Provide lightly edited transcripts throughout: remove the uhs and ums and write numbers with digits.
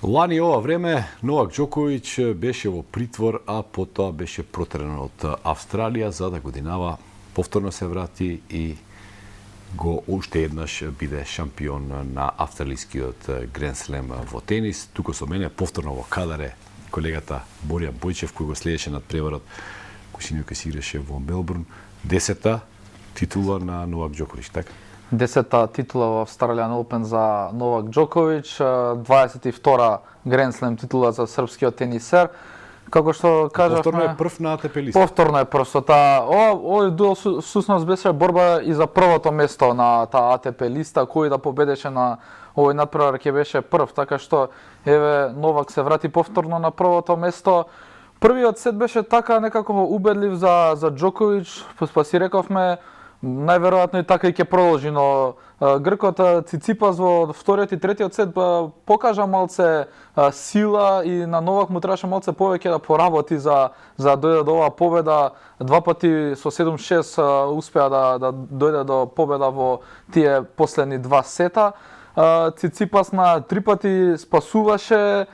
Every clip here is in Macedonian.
Лани ова време Новак Џоковиќ беше во притвор, а потоа беше протеран од Австралија за да годинава повторно се врати и го уште еднаш биде шампион на австралискиот Гранд Слем во тенис. Тука со мене повторно во кадаре колегата Боријан Бојчев кој го следеше над преварот кој синоќа си играше во Мелбурн. 10-та титула на Новак Џоковиќ, така? 10-та титула во Australian Open за Новак Џоковиќ, 22-та Гранд Слем титула за српскиот тенисер. Како што кажавме, повторно е прв на АТП листа. Повторно е прв со таа. Овој дуел всушност беше борба и за првото место на таа АТП листа, кој да победеше на овој надпревар ќе беше прв, така што еве Новак се врати повторно на првото место. Првиот сет беше така некако убедлив за Џоковиќ, па си рековме најверојатно и така и ќе продолжи, но гркот Циципас во вториот и третиот сет покажа малце сила и на Новак му требаше малце повеќе да поработи за дојде до оваа победа. Два пати со 7-6 успеа да дојде до победа во тие последни два сета. Циципас на три пати спасуваше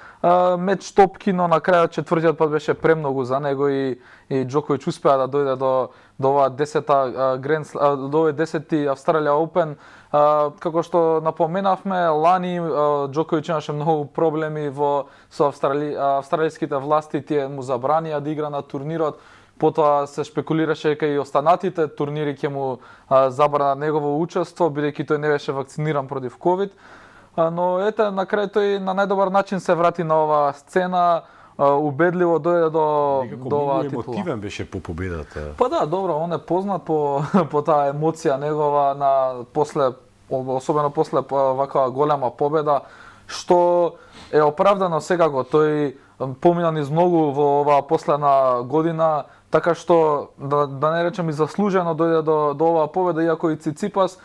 меч топки, но на крајот четвртиот пат беше премногу за него и Џоковиќ успеа да дојде до оваа 10-та до овој 10-ти Australia Open. Како што напоменавме, лани Џоковиќ имаше многу проблеми со австралиските власти, тие му забранија да игра на турнирот. Потоа се шпекулираше дека и останатите турнири ќе му забранат негово учество, бидејќи тој не беше вакциниран против ковид. Но ете, на крај тој на најдобар начин се врати на оваа сцена, убедливо дојде до оваа титула. Некако емотивен беше по победата. Па да, добро, он е познат по таа емоција негова особено после ваква голема победа, што е оправдано секако. Тој помина низ многу во оваа последна година, така што да не речем и заслужено дојде до оваа победа, иако и Циципас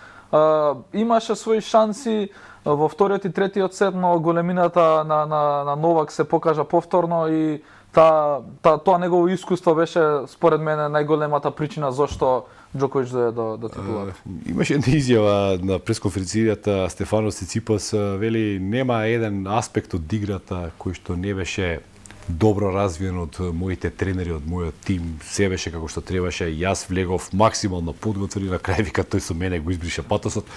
имаше свои шанси во вториот и третиот сет, но големината на Новак се покажа повторно и тоа негово искуство беше според мене најголемата причина зошто Џоковиќ дојде до титулата. Имаше една изјава на пресконференцијата Стефанос Циципас, вели нема еден аспект од играта кој што не беше добро развиен од моите тренери, од мојот тим, се беше како што требаше. Јас влегов максимално подготвен и на крај вика тој со мене го избриша патосот.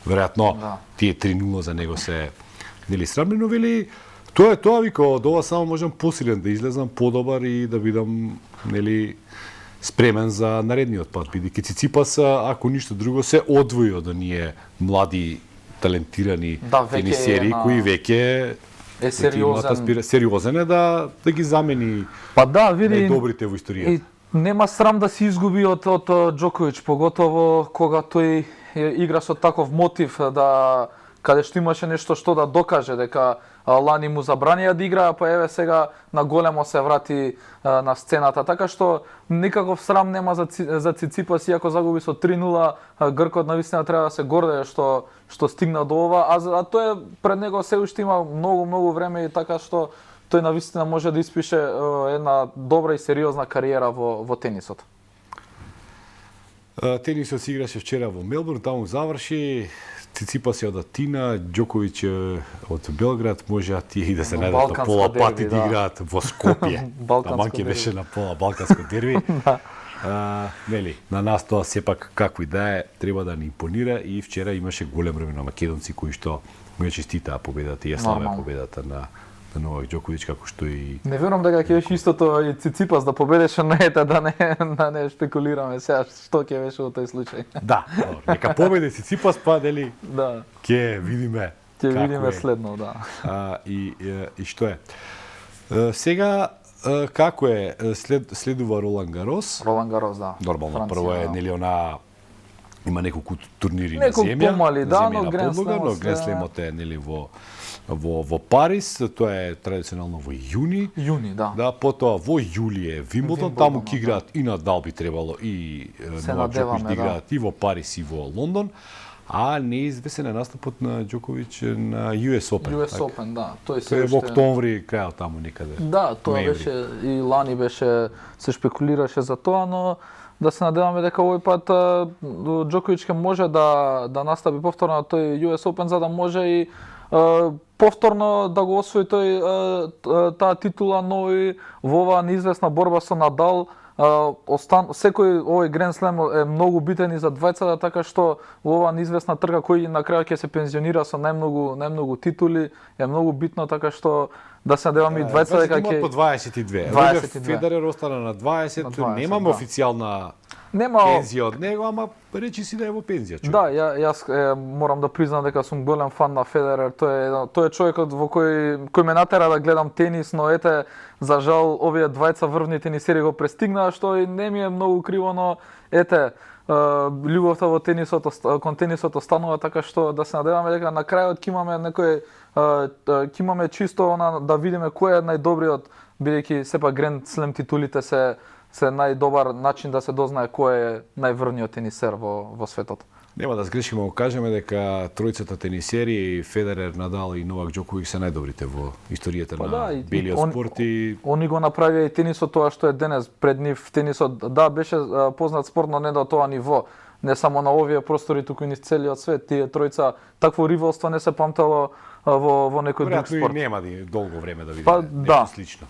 Веројатно тие 3-0 за него се нели срамни, но вели тоа вика од ова само можам посилен да излезам, подобар и да бидам нели спремен за наредниот пат, бидејќи Циципас ако ништо друго се одвои од оние млади талентирани тенисери кои веќе е сериозен е да ги замени најдобрите во историјата. И нема срам да се изгуби од Џоковиќ, поготово кога тој игра со таков мотив, каде што имаше нешто што да докаже, дека лани му забранија да игра, па еве сега на големо се врати на сцената, така што никаков срам нема за Циципас, иако загуби со 3-0, гркот навистина треба да се гордее што стигна до ова, а тој пред него се уште има многу време и така што тој навистина може да испише една добра и сериозна кариера во тенисот. Тенисот се играше вчера во Мелбурн, таму заврши. Циципас е од Атина, Џоковиќ од Белград, можеа тие и да се најдат на пола пати да играат во Скопје. Таманке беше на пола балканско дерби. Нели, на нас тоа сепак како и да е, треба да ни импонира и вчера имаше голем број на македонци кои што му ја честитаа победата и ја славеа победата на Новак Џоковиќ, како што и не верувам дека ќе беше истото и Циципас да победеше на ета, да не шпекулираме сега што ќе беше во тој случај. Да, нека победи Циципас, па дали ќе видиме. Ќе видиме следно, да. И што е? Сега како е следува Ролан Гарос? Ролан Гарос, да. Нормално, прво е нели има неколку турнири на земја. Неколку помали, да, но Гранд Слемот е нели во Париз, тоа е традиционално во јуни. Јуни, да. Да, потоа во јули е Вимблдон, таму ќе играат и Надал би требало и Новак Џоковиќ да играат и во Париз и во Лондон, а неизвестен е настапот на Џоковиќ на US Open. US Open, да. Тој е во октомври, крајот таму некаде. Да, тоа беше и лани беше се шпекулираше за тоа, но да се надеваме дека овој пат Џоковиќ ќе може да настапи повторно на тој US Open за да може и повторно да го освои тој таа титула, но и во оваа неизвестна борба со Надал. Секој овој Гранд Слем е многу битен и за двајцата, така што во оваа неизвестна трка кој на крај ќе се пензионира со најмногу титули е многу битно, така што да се надеваме и двајцата дека ќе по 22. 22. Федерер остана на 20, немаме официјална пензија од него, ама речи си да е во пензија. Да, јас морам да признам дека сум голем фан на Федерер. Тој е човекот во кој ме натера да гледам тенис, но ете, за жал овие двајца врвни тенисери го престигнаа, што и не ми е многу криво, но ете, љубовта во кон тенисот останува, така што да се надеваме дека на крајот ќе имаме чисто да видиме кој е најдобриот, бидејќи сепак Гранд Слем титулите се најдобар начин да се дознае кој е најврвниот тенисер во светот. Нема да сгрешиме, го кажеме дека тројцата тенисери, Федерер, Надал и Новак Џоковиќ се најдобрите во историјата на белиот спорт и они го направија и тенисот тоа што е денес. Пред нив тенисот беше познат спорт, но не до тоа ниво. Не само на овие простори, туку и низ целиот свет. Тие тројца такво ривалство не се памтало во некој друг спорт. Веројатно и нема долго време да видиме нешто слично.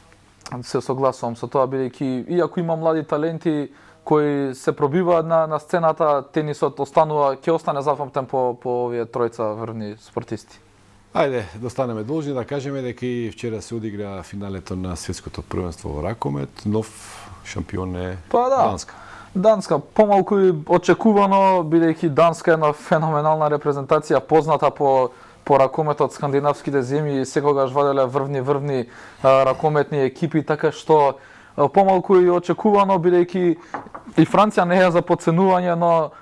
Се согласувам со тоа, бидејќи иако има млади таленти кои се пробиваат на сцената, тенисот ќе остане запамтен по овие тројца врвни спортисти. Ајде, да останеме должни да кажеме дека и вчера се одигра финалето на светското првенство во ракомет. Нов шампион е Данска. Данска, помалку и очекувано, бидејќи Данска е една феноменална репрезентација, позната по ракометот скандинавските земји, секогаш ваделе врвни ракометни екипи, така што помалку и очекувано, бидејќи и Франција не е за подценување,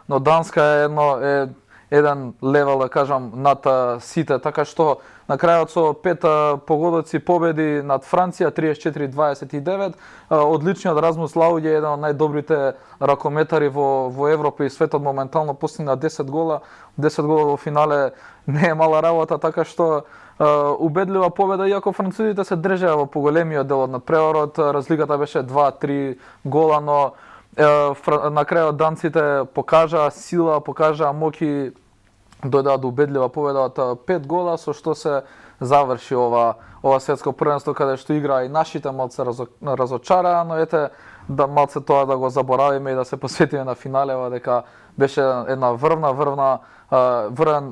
но Данска е еден левел, да кажам, над сите, така што на крајот со 5 погодоци победи над Франција 34-29, одличниот Расмус Лауѓ е еден од најдобрите ракометари во Европа и светот, моментално постигна 10 гола во финале, не е мала работа, така што убедлива победа, иако французите се држеа во поголемиот дел од надпреварот, разликата беше 2-3 гола, но на крајот данците покажаа сила, покажаа моќ, дојдаа до убедлива победа од 5 гола, со што се заврши ова светско првенство, каде што играа и нашите малце разочараа, но ете, да малце тоа да го заборавиме и да се посветиме на финалева, дека беше една врвен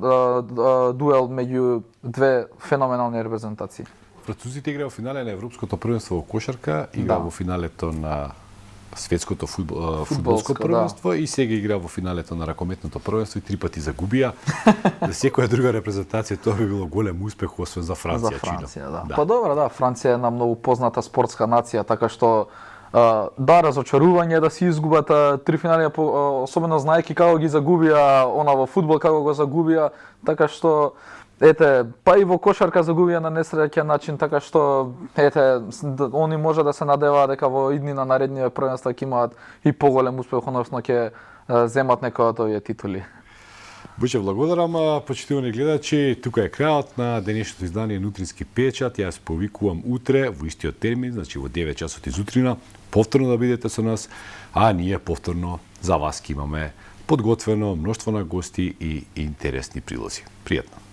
дуел меѓу две феноменални репрезентации. Французите играа во финале на Европското првенство во кошарка, играа во финалето на светското фудбалско првенство и сега игра во финалето на ракометното првенство и 3 пати загубија. За секоја друга репрезентација тоа би било голем успех, освен за Франција. За Франција, да. Па добро, да, Франција е една многу позната спортска нација, така што разочарување да си изгубат 3 финали, особено знаејќи како ги загубија во фудбал, како го загубија, така што ете, па и во кошарка загубија на несреќен начин, така што ете, они може да се надеваат дека во иднина наредниве првенства ќе имаат и поголем успех, односно ќе земат некои од овие титули. Буше, благодарам, почитувани гледачи. Тука е крајот на денешното издание Нутрински печат. Јас повикувам утре во истиот термин, значи во 9 часот изутрина, повторно да бидете со нас, а ние повторно за вас ќе имаме подготвено мноштво на гости и интересни прилози. Пријатно.